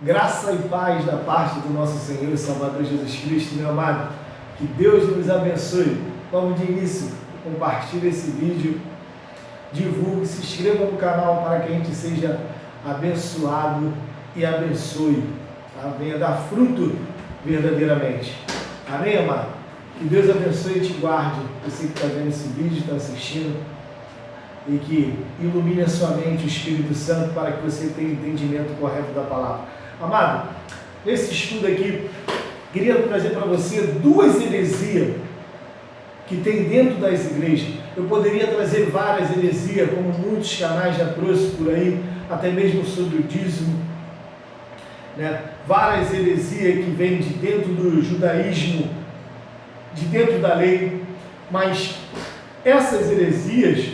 Graça e paz da parte do nosso Senhor e Salvador Jesus Cristo, meu amado. Que Deus nos abençoe. Vamos de início, compartilhe esse vídeo, divulgue, se inscreva no canal para que a gente seja abençoado e abençoe, tá? Venha dar fruto verdadeiramente. Amém, amado? Que Deus abençoe e te guarde, você que está vendo esse vídeo, está assistindo, e que ilumine a sua mente, o Espírito Santo, para que você tenha o entendimento correto da palavra. Amado, nesse estudo aqui, queria trazer para você duas heresias que tem dentro das igrejas. Eu poderia trazer várias heresias, como muitos canais já trouxe por aí, até mesmo sobre o dízimo, né? Várias heresias que vêm de dentro do judaísmo, de dentro da lei, mas essas heresias,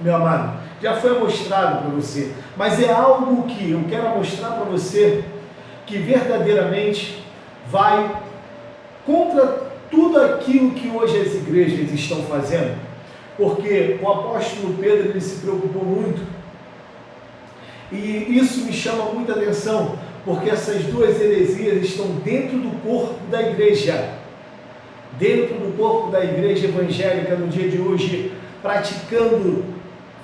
meu amado, já foi mostrado para você, mas é algo que eu quero mostrar para você que verdadeiramente vai contra tudo aquilo que hoje as igrejas estão fazendo, porque o apóstolo Pedro ele se preocupou muito, e isso me chama muita atenção, porque essas duas heresias estão dentro do corpo da igreja, dentro do corpo da igreja evangélica no dia de hoje, praticando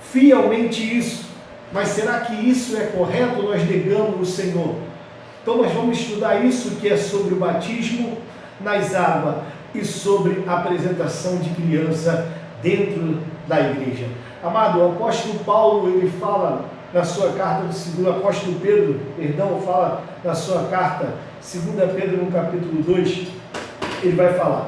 fielmente isso. Mas será que isso é correto? Nós negamos o Senhor. Então nós vamos estudar isso, que é sobre o batismo nas águas e sobre a apresentação de criança dentro da igreja. Amado, o apóstolo Paulo, ele fala na sua carta, o apóstolo Pedro, fala na sua carta, 2 Pedro no capítulo 2, ele vai falar: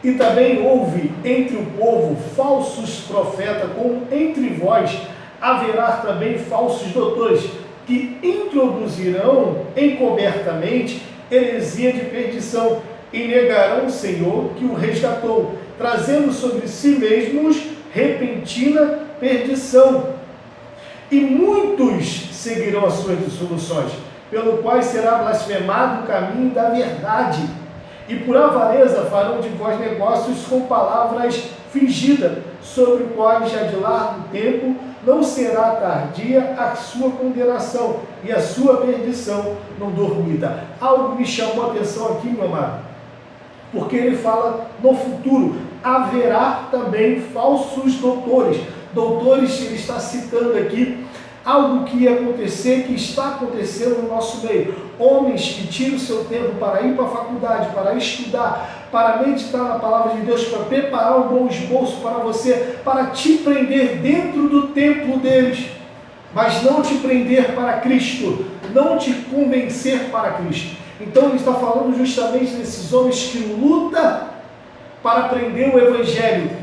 e também houve entre o povo falsos profetas, como entre vós haverá também falsos doutores, que introduzirão encobertamente heresia de perdição, e negarão o Senhor que o resgatou, trazendo sobre si mesmos repentina perdição. E muitos seguirão as suas dissoluções, pelo qual será blasfemado o caminho da verdade. E por avareza farão de vós negócios com palavras fingidas, sobre o qual já de largo tempo não será tardia a sua condenação e a sua perdição não dormida. Algo me chamou a atenção aqui, meu amado, porque ele fala no futuro, haverá também falsos doutores. Doutores, ele está citando aqui algo que ia acontecer, que está acontecendo no nosso meio. Homens que tiram o seu tempo para ir para a faculdade, para estudar, para meditar na palavra de Deus, para preparar um bom esboço para você, para te prender dentro do templo deles, mas não te prender para Cristo, não te convencer para Cristo. Então ele está falando justamente desses homens que lutam para aprender o Evangelho,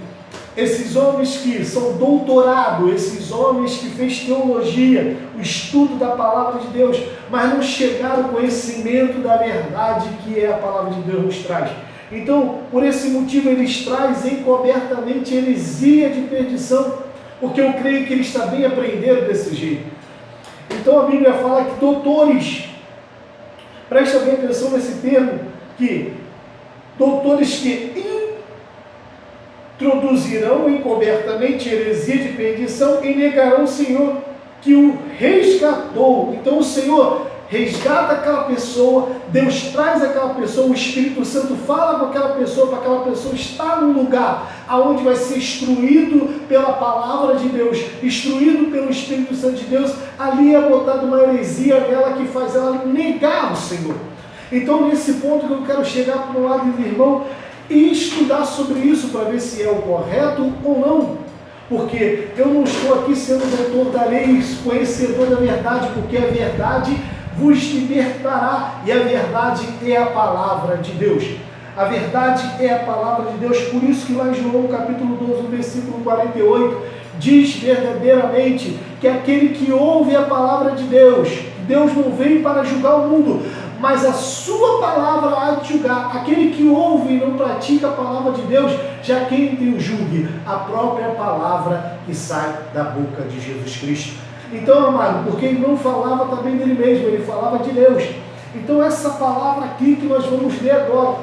esses homens que são doutorados, esses homens que fez teologia, o estudo da palavra de Deus, mas não chegaram ao conhecimento da verdade que é a palavra de Deus nos traz. Então, por esse motivo, eles trazem encobertamente heresia de perdição, porque eu creio que eles também aprenderam desse jeito. Então a Bíblia fala que doutores, presta bem atenção nesse termo, que doutores que introduzirão encobertamente heresia de perdição e negarão o Senhor que o resgatou. Então o Senhor resgata aquela pessoa, Deus traz aquela pessoa, o Espírito Santo fala com aquela pessoa, para aquela pessoa estar num lugar aonde vai ser instruído pela palavra de Deus, instruído pelo Espírito Santo de Deus. Ali é botada uma heresia nela que faz ela negar o Senhor. Então nesse ponto que eu quero chegar para o lado do irmão e estudar sobre isso para ver se é o correto ou não, porque eu não estou aqui sendo doutor da lei, conhecedor da verdade, porque a verdade vos libertará, e a verdade é a palavra de Deus. A verdade é a palavra de Deus, por isso que lá em João capítulo 12, versículo 48, diz verdadeiramente que aquele que ouve a palavra de Deus, Deus não veio para julgar o mundo, mas a sua palavra há de julgar. Aquele que ouve e não pratica a palavra de Deus, já quem tem o julgue? A própria palavra que sai da boca de Jesus Cristo. Então, amado, porque ele não falava também dele mesmo, ele falava de Deus. Então essa palavra aqui que nós vamos ler agora,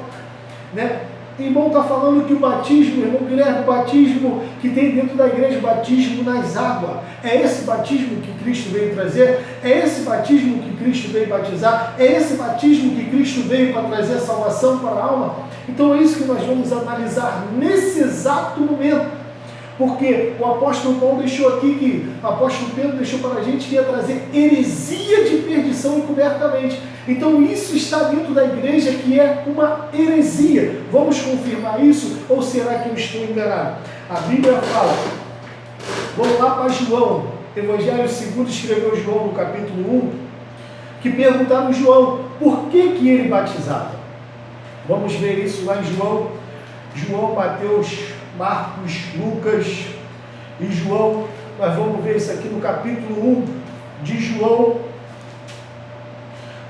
né? Irmão, está falando que o batismo, irmão Guilherme, o batismo que tem dentro da igreja, o batismo nas águas, é esse batismo que Cristo veio trazer? É esse batismo que Cristo veio batizar? É esse batismo que Cristo veio para trazer a salvação para a alma? Então é isso que nós vamos analisar nesse exato momento. Porque o apóstolo Paulo deixou aqui que, o apóstolo Pedro deixou para a gente que ia trazer heresia de perdição encobertamente. Então isso está dentro da igreja que é uma heresia. Vamos confirmar isso ou será que eu estou enganado? A Bíblia fala, vamos lá para João, Evangelho segundo escreveu João no capítulo 1, que perguntaram a João por que ele batizava. Vamos ver isso lá em João, Mateus, Marcos, Lucas e João. Nós vamos ver isso aqui no capítulo 1 de João,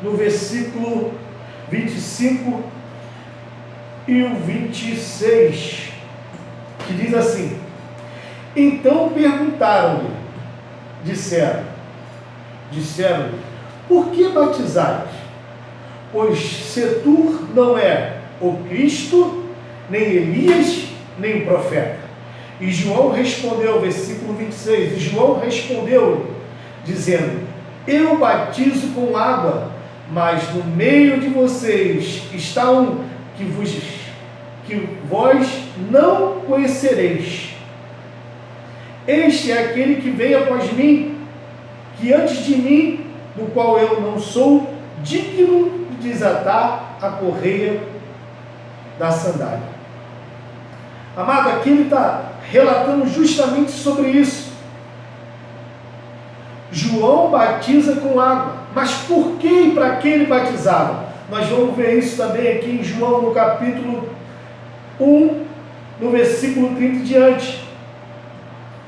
no versículo 25 e o 26, que diz assim: então perguntaram-lhe, disseram-lhe, por que batizais? Pois se tu não é o Cristo, nem Elias, nem o profeta. E João respondeu, versículo 26, e João respondeu, dizendo, eu batizo com água, mas no meio de vocês está um que vós não conhecereis. Este é aquele que vem após mim, que antes de mim, do qual eu não sou digno de desatar a correia da sandália. Amado, aqui ele está relatando justamente sobre isso. João batiza com água, mas por que e para que ele batizava? Nós vamos ver isso também aqui em João, no capítulo 1, no versículo 30 em diante,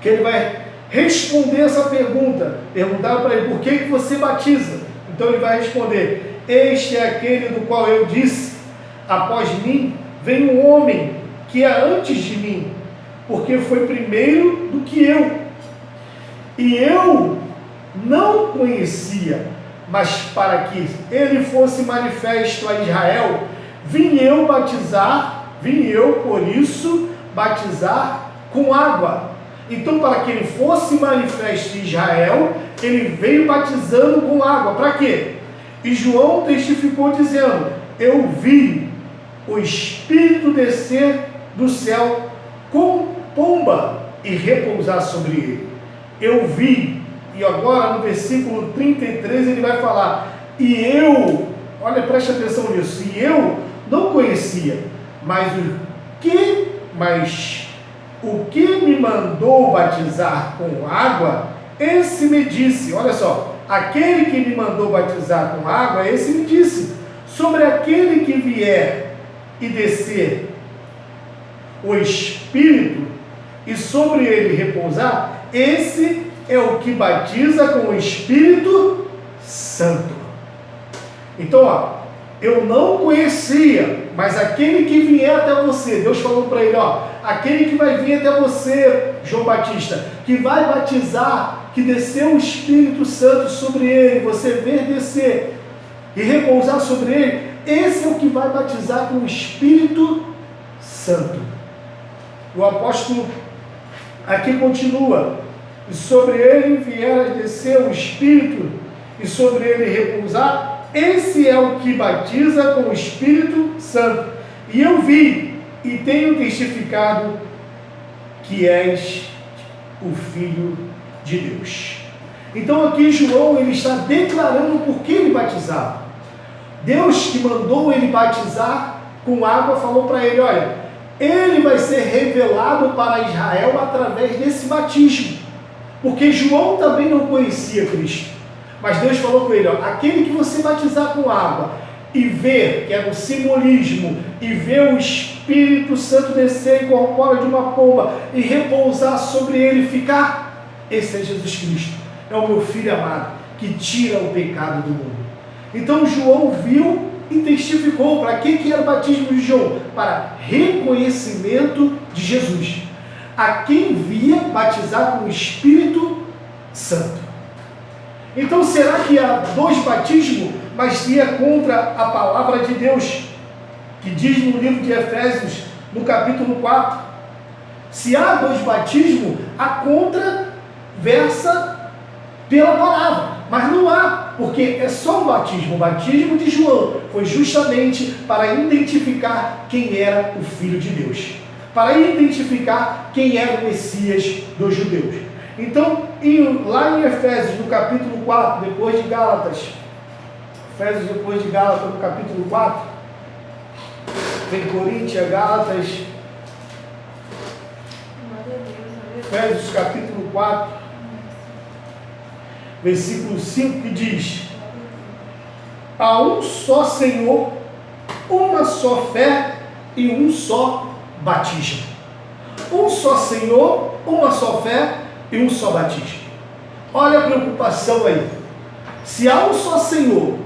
que ele vai responder essa pergunta. Perguntaram para ele, por que você batiza? Então ele vai responder, este é aquele do qual eu disse, após mim vem um homem que é antes de mim, porque foi primeiro do que eu, e eu não conhecia, mas para que ele fosse manifesto a Israel, vim eu, por isso, batizar com água. Então, para que ele fosse manifesto em Israel, ele veio batizando com água. Para quê? E João testificou dizendo, eu vi o Espírito descer do céu com pomba e repousar sobre ele. Eu vi, e agora no versículo 33 ele vai falar, olha, preste atenção nisso, e eu não conhecia, mas o que me mandou batizar com água, esse me disse, olha só, aquele que me mandou batizar com água, esse me disse, sobre aquele que vier e descer o Espírito, e sobre ele repousar, esse é o que batiza com o Espírito Santo. Então, eu não conhecia, mas aquele que vier até você, Deus falou para ele, aquele que vai vir até você, João Batista, que vai batizar, que desceu o Espírito Santo sobre ele, você ver descer e repousar sobre ele, esse é o que vai batizar com o Espírito Santo. O apóstolo aqui continua, e sobre ele vier a descer o Espírito, e sobre ele repousar, esse é o que batiza com o Espírito Santo. E eu vi, e tenho testificado, que és o Filho de Deus. Então aqui João, ele está declarando por que ele batizava. Deus que mandou ele batizar com água, falou para ele, olha, ele vai ser revelado para Israel através desse batismo, porque João também não conhecia Cristo, mas Deus falou com ele, aquele que você batizar com água e ver, que é o simbolismo, e ver o Espírito Santo descer em corpórea de uma pomba e repousar sobre ele, ficar, esse é Jesus Cristo, é o meu Filho amado, que tira o pecado do mundo. Então João viu e testificou. Para que era o batismo de João? Para reconhecimento de Jesus, a quem via batizar com o Espírito Santo. Então será que há dois batismos, mas ia contra a palavra de Deus, que diz no livro de Efésios, no capítulo 4, se há 2 batismos, a contra versa pela palavra, mas não há, porque é só um batismo. O batismo de João foi justamente para identificar quem era o Filho de Deus, para identificar quem era o Messias dos judeus. Então, lá em Efésios, no capítulo 4, depois de Gálatas, Efésios depois de Gálatas, no capítulo 4, vem Coríntios, Gálatas, Efésios capítulo 4, versículo 5, que diz: há um só Senhor, uma só fé e um só batismo. Um só Senhor, uma só fé e um só batismo. Olha a preocupação aí. Se há um só Senhor,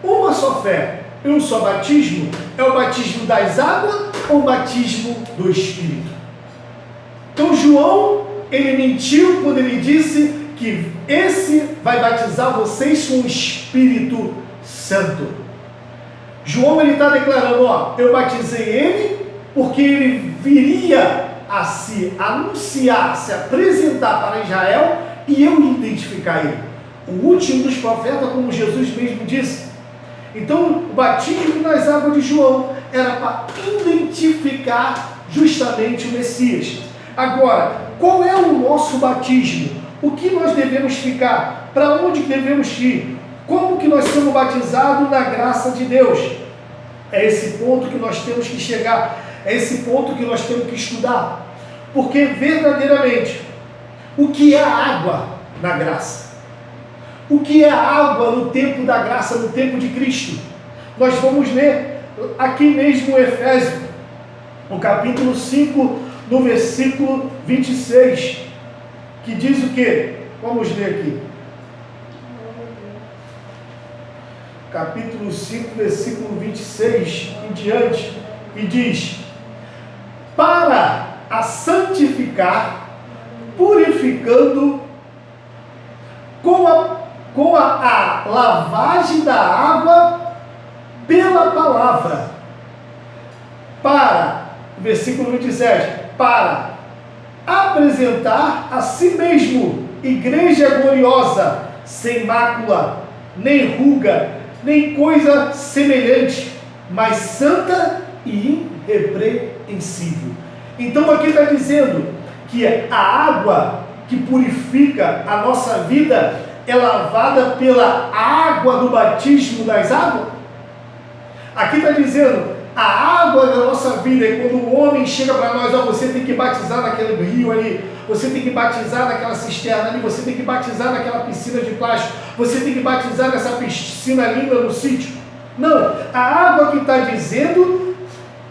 uma só fé e um só batismo, é o batismo das águas ou o batismo do Espírito? Então João, ele mentiu quando ele disse que esse vai batizar vocês com o Espírito Santo. João, ele está declarando, ó, eu batizei ele porque ele viria a se anunciar, se apresentar para Israel e eu identificar ele. O último dos profetas, como Jesus mesmo disse. Então, o batismo nas águas de João era para identificar justamente o Messias. Agora, qual é o nosso batismo? O que nós devemos ficar? Para onde devemos ir? Como que nós somos batizados na graça de Deus? É esse ponto que nós temos que chegar. É esse ponto que nós temos que estudar. Porque verdadeiramente, o que é a água na graça? O que é a água no tempo da graça, no tempo de Cristo? Nós vamos ler aqui mesmo em Efésios, no capítulo 5, no versículo 26, que diz o quê? Vamos ler aqui. Capítulo 5, versículo 26 em diante, e diz: para a santificar, purificando com a lavagem da água pela palavra. Para, versículo 27, para apresentar a si mesmo igreja gloriosa, sem mácula, nem ruga, nem coisa semelhante, mas santa e irrepreensível. Então aqui está dizendo que a água que purifica a nossa vida é lavada pela água do batismo das águas. Aqui está dizendo, a água da nossa vida é quando o homem chega para nós, ó, você tem que batizar naquele rio ali, você tem que batizar naquela cisterna ali, você tem que batizar naquela piscina de plástico, você tem que batizar nessa piscina linda no sítio. Não, a água que está dizendo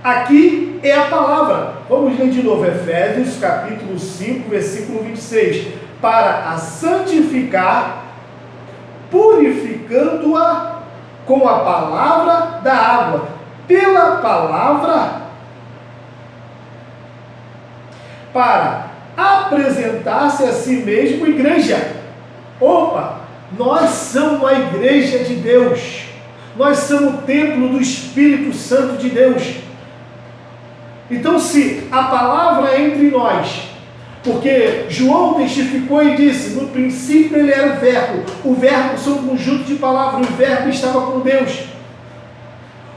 aqui é a palavra. Vamos ler de novo, Efésios capítulo 5, versículo 26. Para a santificar, purificando-a com a palavra da água, pela palavra, para apresentar-se a si mesmo igreja. Opa, nós somos a igreja de Deus, nós somos o templo do Espírito Santo de Deus. Então, se a palavra é entre nós, porque João testificou e disse, no princípio ele era o verbo são um conjunto de palavras, o verbo estava com Deus,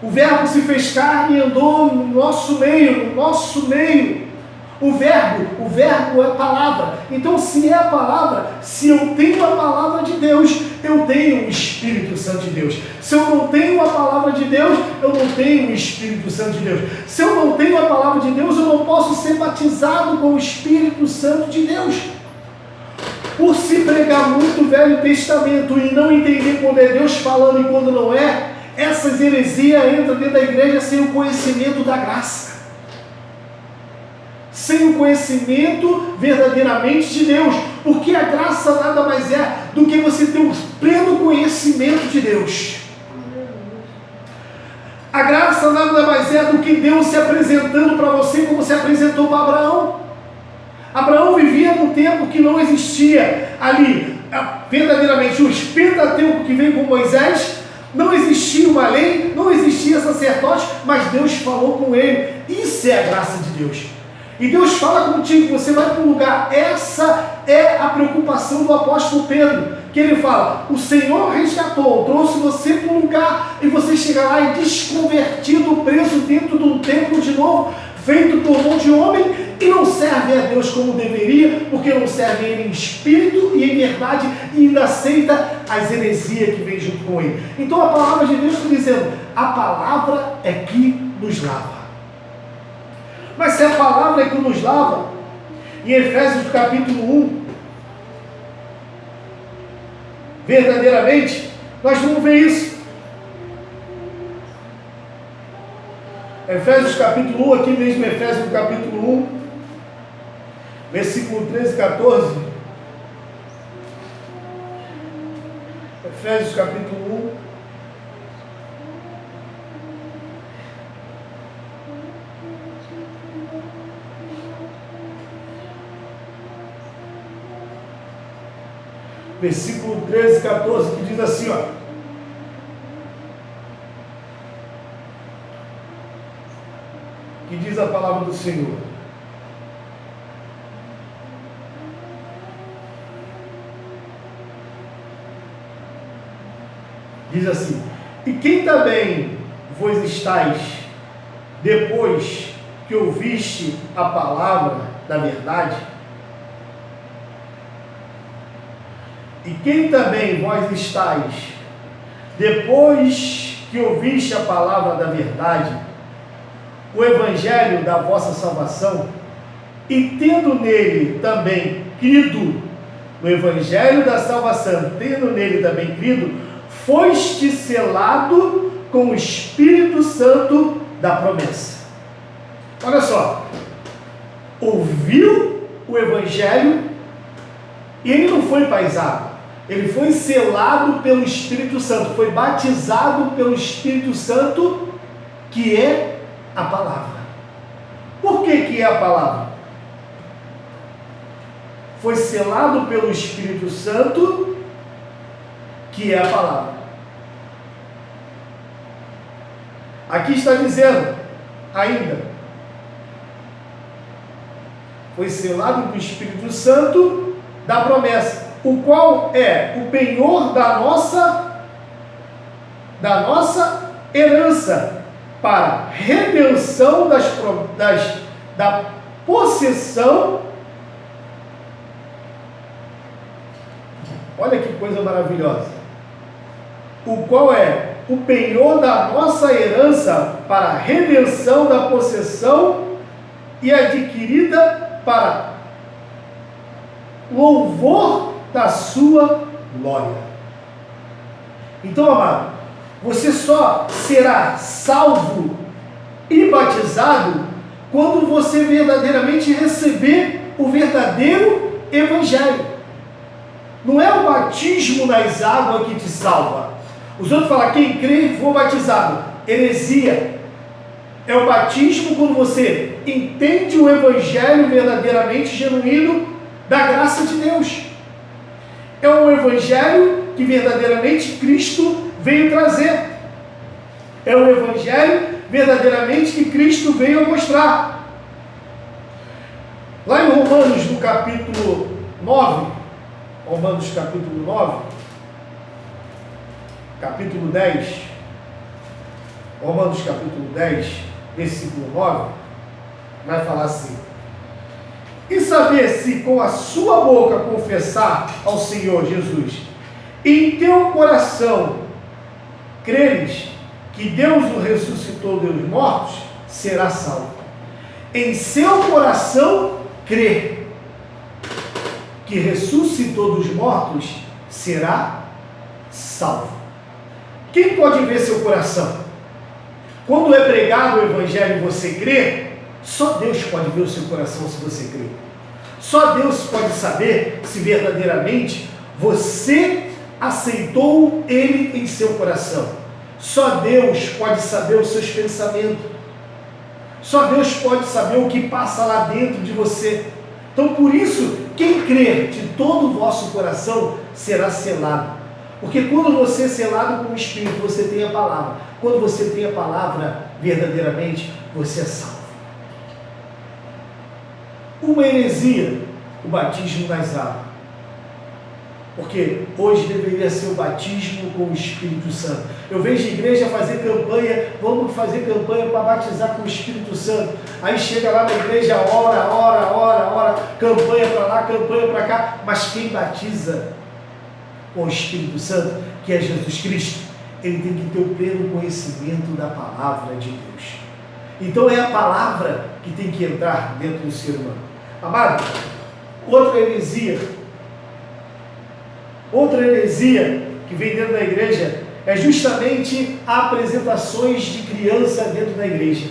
o verbo se fez carne e andou no nosso meio, o verbo é a palavra. Então, se é a palavra, se eu tenho a palavra de Deus, eu tenho o Espírito Santo de Deus. Se eu não tenho a palavra de Deus, eu não tenho o Espírito Santo de Deus. Se eu não tenho a palavra de Deus, eu não posso ser batizado com o Espírito Santo de Deus. Por se pregar muito o Velho Testamento e não entender quando é Deus falando e quando não é, essas heresias entram dentro da igreja sem o conhecimento da graça, sem o conhecimento verdadeiramente de Deus, porque a graça nada mais é do que você ter um pleno conhecimento de Deus. A graça nada mais é do que Deus se apresentando para você como se apresentou para Abraão. Abraão vivia num tempo que não existia ali, verdadeiramente, os Pentateuco que vem com Moisés, não existia existia uma lei, não existia sacerdote, mas Deus falou com ele. Isso é a graça de Deus. E Deus fala contigo, você vai para um lugar. Essa é a preocupação do apóstolo Pedro, que ele fala, o Senhor resgatou, trouxe você para um lugar, e você chega lá e desconvertido, preso dentro de um templo de novo, feito por mão de homem, e não serve a Deus como deveria, porque não serve a Ele em espírito e em verdade, e ainda aceita as heresias que vem junto com Ele. Então a palavra de Deus está dizendo, a palavra é que nos lava. Mas se a palavra é que nos lava, em Efésios capítulo 1, verdadeiramente, nós vamos ver isso. Efésios capítulo 1, aqui mesmo, Efésios capítulo 1, versículo 13 e 14. Efésios capítulo 1. Versículo 13 e 14, que diz assim, ó. Que diz a palavra do Senhor. Diz assim, e quem também vós estáis, depois que ouviste a palavra da verdade, e quem também vós estáis, depois que ouviste a palavra da verdade, o evangelho da vossa salvação, e tendo nele também crido, no evangelho da salvação, tendo nele também crido, foste selado com o Espírito Santo da promessa. Olha só, ouviu o evangelho, e ele não foi paisado. Ele foi selado pelo Espírito Santo, foi batizado pelo Espírito Santo, que é a palavra. Por que é a palavra? Foi selado pelo Espírito Santo, que é a palavra. Aqui está dizendo, ainda, foi selado pelo Espírito Santo da promessa, o qual é o penhor da nossa herança, para redenção da possessão. Olha que coisa maravilhosa. O qual é o penhor da nossa herança, para redenção da possessão, e adquirida para louvor da sua glória. Então, amado, você só será salvo e batizado quando você verdadeiramente receber o verdadeiro evangelho. Não é o batismo nas águas que te salva. Os outros falam, quem crê, for batizado. Heresia. É o batismo quando você entende o evangelho verdadeiramente genuíno da graça de Deus. É um evangelho que verdadeiramente Cristo veio trazer. É um evangelho verdadeiramente que Cristo veio mostrar. Lá em Romanos, no capítulo 9, Romanos capítulo 9, capítulo 10, Romanos capítulo 10, versículo 9, vai falar assim: e saber se com a sua boca confessar ao Senhor Jesus, e em teu coração creres que Deus o ressuscitou dos mortos, será salvo. Em seu coração crer que ressuscitou dos mortos, será salvo. Quem pode ver seu coração? Quando é pregado o evangelho e você crê, só Deus pode ver o seu coração se você crê. Só Deus pode saber se verdadeiramente você aceitou Ele em seu coração. Só Deus pode saber os seus pensamentos. Só Deus pode saber o que passa lá dentro de você. Então, por isso, quem crer de todo o vosso coração será selado. Porque quando você é selado com o Espírito, você tem a palavra. Quando você tem a palavra, verdadeiramente, você é salvo. Uma heresia, o batismo nas águas. Porque hoje deveria ser o batismo com o Espírito Santo. Eu vejo a igreja fazer campanha, vamos fazer campanha para batizar com o Espírito Santo. Aí chega lá na igreja, ora, campanha para lá, campanha para cá. Mas quem batiza com o Espírito Santo, que é Jesus Cristo, ele tem que ter o pleno conhecimento da palavra de Deus. Então é a palavra que tem que entrar dentro do ser humano. Amado, outra heresia que vem dentro da igreja é justamente apresentações de criança dentro da igreja.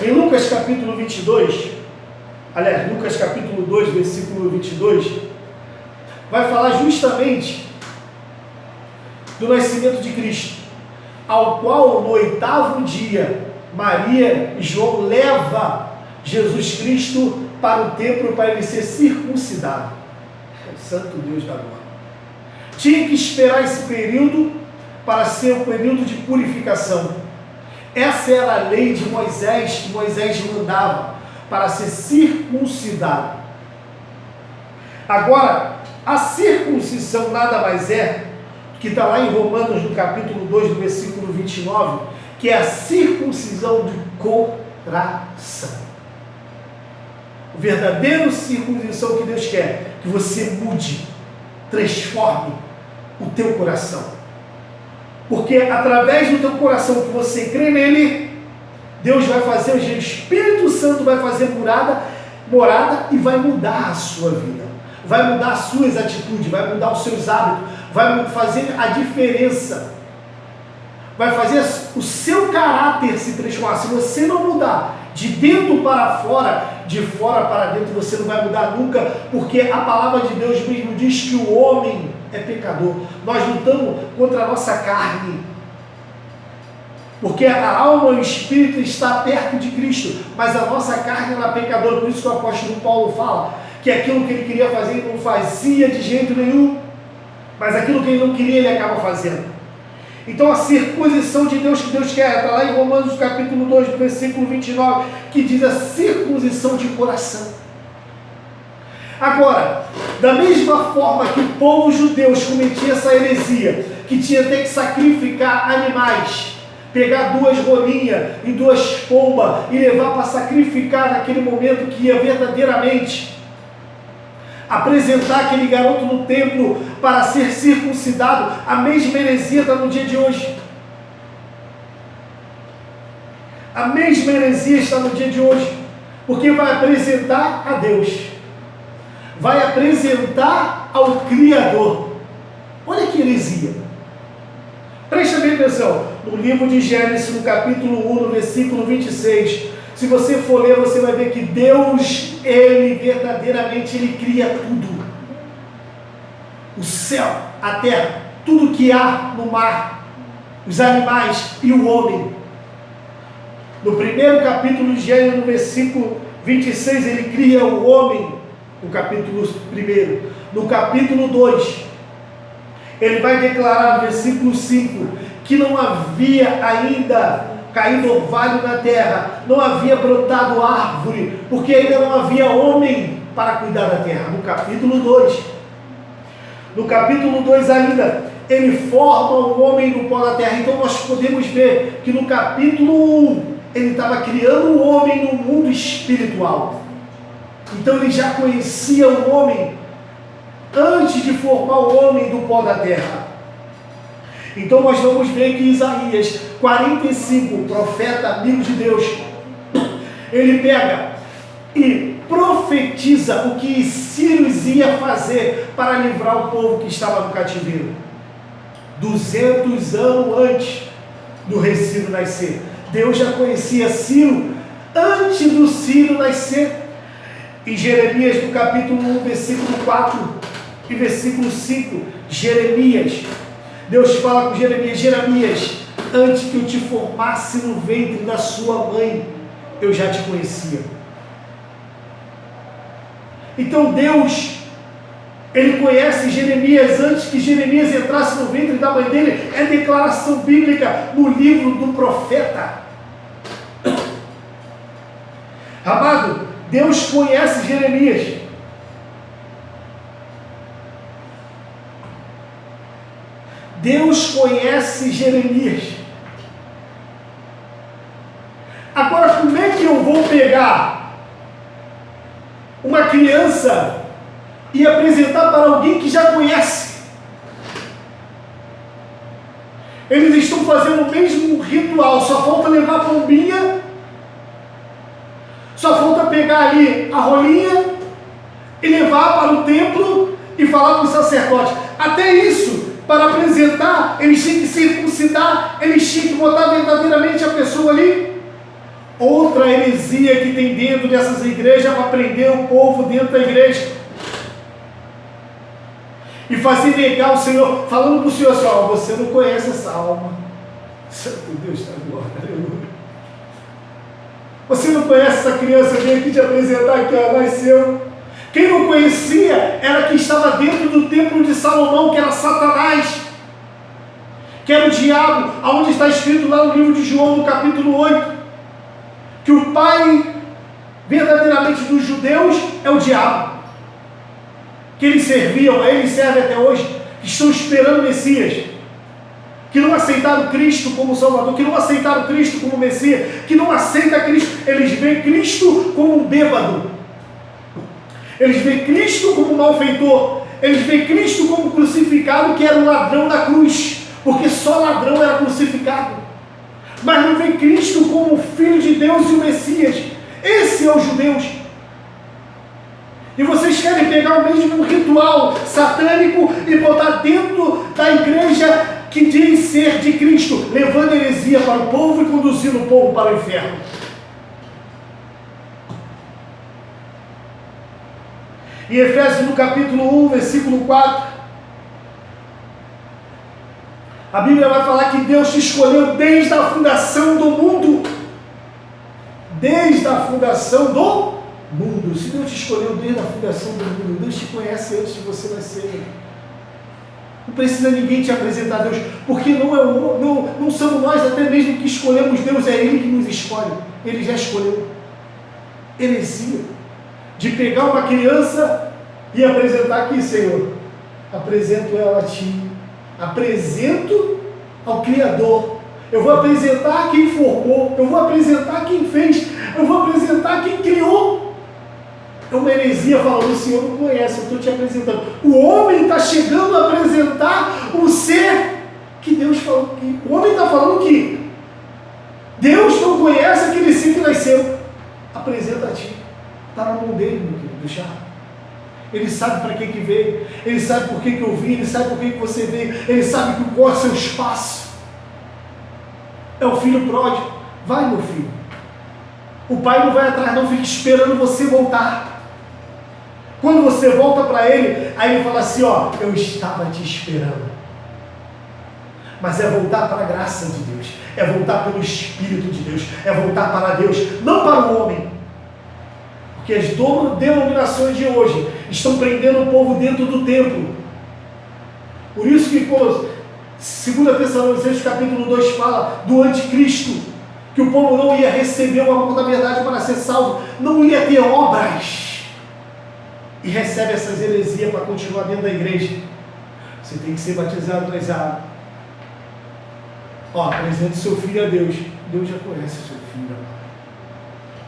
Em Lucas capítulo 22, aliás, Lucas capítulo 2, versículo 22, vai falar justamente do nascimento de Cristo, ao qual no 8º dia, Maria e João levam Jesus Cristo para o templo para ele ser circuncidado. Santo Deus da glória. Tinha que esperar esse período para ser o período de purificação. Essa era a lei de Moisés, que Moisés mandava para ser circuncidado. Agora, a circuncisão nada mais é, que está lá em Romanos, no capítulo 2, no versículo 29, que é a circuncisão do coração. O verdadeiro circuncisão que Deus quer, que você mude, transforme o teu coração. Porque através do teu coração que você crê nele, Deus vai fazer, o Espírito Santo vai fazer morada e vai mudar a sua vida. Vai mudar as suas atitudes, vai mudar os seus hábitos, vai fazer a diferença. Vai fazer o seu caráter se transformar. Se você não mudar de dentro para fora, de fora para dentro, você não vai mudar nunca, porque a palavra de Deus mesmo diz que o homem é pecador. Nós lutamos contra a nossa carne, porque a alma e o espírito está perto de Cristo, mas a nossa carne ela é pecadora. Por isso que o apóstolo Paulo fala que aquilo que ele queria fazer ele não fazia de jeito nenhum, mas aquilo que ele não queria ele acaba fazendo. Então a circuncisão de Deus que Deus quer, está lá em Romanos capítulo 2, versículo 29, que diz a circuncisão de coração. Agora, da mesma forma que o povo judeu cometia essa heresia, que tinha até que sacrificar animais, pegar 2 rolinhas e 2 pombas e levar para sacrificar naquele momento que ia verdadeiramente apresentar aquele garoto no templo para ser circuncidado, a mesma heresia está no dia de hoje. A mesma heresia está no dia de hoje, porque vai apresentar a Deus, vai apresentar ao Criador. Olha que heresia. Preste bem atenção, no livro de Gênesis, no capítulo 1, no versículo 26, se você for ler, você vai ver que Deus, Ele verdadeiramente, Ele cria tudo. O céu, a terra, tudo que há no mar, os animais e o homem. No primeiro capítulo de Gênesis, no versículo 26, Ele cria o homem, no capítulo 1. No capítulo 2, Ele vai declarar no versículo 5, que não havia ainda caído orvalho na terra, não havia brotado árvore, porque ainda não havia homem para cuidar da terra. No capítulo 2. No capítulo 2 ainda, ele forma o homem no pó da terra. Então nós podemos ver que no capítulo 1, ele estava criando o homem no mundo espiritual. Então ele já conhecia o homem antes de formar o homem do pó da terra. Então nós vamos ver que Isaías 45, profeta amigo de Deus, ele pega e profetiza o que Círios ia fazer para livrar o povo que estava no cativeiro. 200 anos antes do rei Ciro nascer. Deus já conhecia Ciro antes do Ciro nascer. Em Jeremias, no capítulo 1, versículo 4 e versículo 5, Jeremias, Deus fala com Jeremias: Jeremias, antes que eu te formasse no ventre da sua mãe, eu já te conhecia. Então Deus Ele conhece Jeremias antes que Jeremias entrasse no ventre da mãe dele. É declaração bíblica no livro do profeta. Amado, Deus conhece Jeremias. Deus conhece Jeremias. Agora, como é que eu vou pegar uma criança e apresentar para alguém que já conhece? Eles estão fazendo o mesmo ritual, só falta levar a pombinha, só falta pegar ali a rolinha e levar para o templo e falar com o sacerdote. Até isso, para apresentar, eles tinham que circuncidar, eles tinham que botar verdadeiramente a pessoa ali. Outra heresia que tem dentro dessas igrejas para prender o povo dentro da igreja e fazer negar o Senhor, falando para o Senhor assim: ó, você não conhece essa alma. Santo Deus da glória, aleluia. Você não conhece essa criança, eu vim aqui te apresentar que ela nasceu. Quem não conhecia era quem estava dentro do templo de Salomão, que era Satanás, que era o diabo, aonde está escrito lá no livro de João, no capítulo 8, que o pai verdadeiramente dos judeus é o diabo, que eles serviam, a eles servem até hoje, que estão esperando o Messias, que não aceitaram Cristo como Salvador, que não aceitaram Cristo como Messias, que não aceita Cristo. Eles veem Cristo como um bêbado, eles veem Cristo como um malfeitor, eles veem Cristo como crucificado, que era um ladrão na cruz, porque só ladrão era crucificado, mas não vê Cristo como o Filho de Deus e o Messias. Esse é os judeus. E vocês querem pegar o mesmo ritual satânico e botar dentro da igreja que diz ser de Cristo, levando heresia para o povo e conduzindo o povo para o inferno. Em Efésios, no capítulo 1, versículo 4, a Bíblia vai falar que Deus te escolheu desde a fundação do mundo. Desde a fundação do mundo. Se Deus te escolheu desde a fundação do mundo, Deus te conhece antes de você nascer. Não precisa ninguém te apresentar a Deus, porque não somos nós até mesmo que escolhemos Deus, é Ele que nos escolhe. Ele já escolheu. Heresia de pegar uma criança e apresentar aqui: Senhor, apresento ela a Ti, apresento ao Criador, eu vou apresentar quem formou, eu vou apresentar quem fez, eu vou apresentar quem criou. É uma heresia falando: o Senhor não conhece, eu estou te apresentando. O homem está chegando a apresentar o ser que Deus falou. O homem está falando que Deus não conhece aquele ser que nasceu. Apresenta a Ti. Está na mão dele, meu querido, deixar. Ele sabe para que veio, ele sabe por que eu vim, ele sabe por que você veio, ele sabe qual é o seu espaço. É o filho pródigo. Vai, meu filho. O pai não vai atrás, não, fica esperando você voltar. Quando você volta para ele, aí ele fala assim: ó, eu estava te esperando. Mas é voltar para a graça de Deus, é voltar pelo Espírito de Deus, é voltar para Deus, não para o homem. Porque as denominações de hoje estão prendendo o povo dentro do templo. Por isso que 2 Tessalonicenses capítulo 2 fala do anticristo, que o povo não ia receber o amor da verdade para ser salvo, não ia ter obras, e recebe essas heresias para continuar dentro da igreja. Você tem que ser batizado nas águas. Ó, apresente seu filho a Deus. Deus já conhece o seu filho.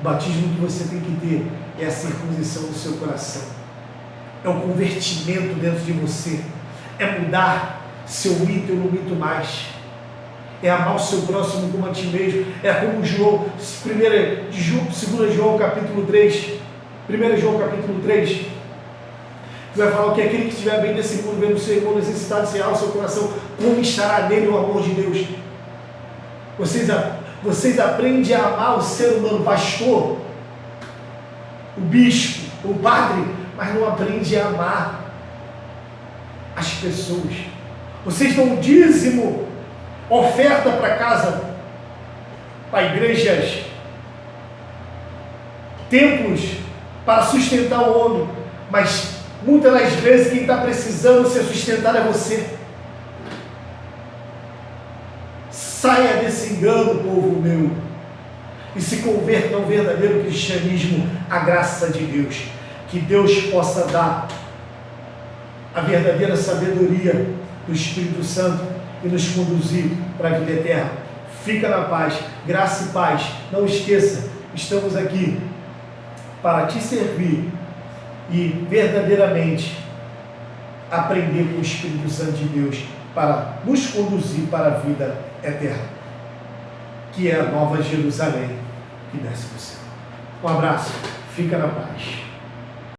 O batismo que você tem que ter é a circuncisão do seu coração, é o convertimento dentro de você, é mudar seu mito, eu não minto mais, é amar o seu próximo como a ti mesmo. É como João, 2 João capítulo 3, 1 João capítulo 3, que vai falar que aquele que estiver bem desse mundo, vendo o seu irmão necessitado, será o seu coração, como estará nele o amor de Deus. Vocês aprendem a amar o ser humano, o pastor, o bispo, o padre, mas não aprendem a amar as pessoas. Vocês dão dízimo, oferta para casa, para igrejas, templos, para sustentar o homem, mas Muitas das vezes quem está precisando ser sustentado é você. Saia desse engano, povo meu, e se converta ao verdadeiro cristianismo, a graça de Deus. Que Deus possa dar a verdadeira sabedoria do Espírito Santo e nos conduzir para a vida eterna. Fica na paz, graça e paz. Não esqueça, estamos aqui para te servir e verdadeiramente aprender com o Espírito Santo de Deus para nos conduzir para a vida eterna, que é a nova Jerusalém que desce do céu. Um abraço, fica na paz.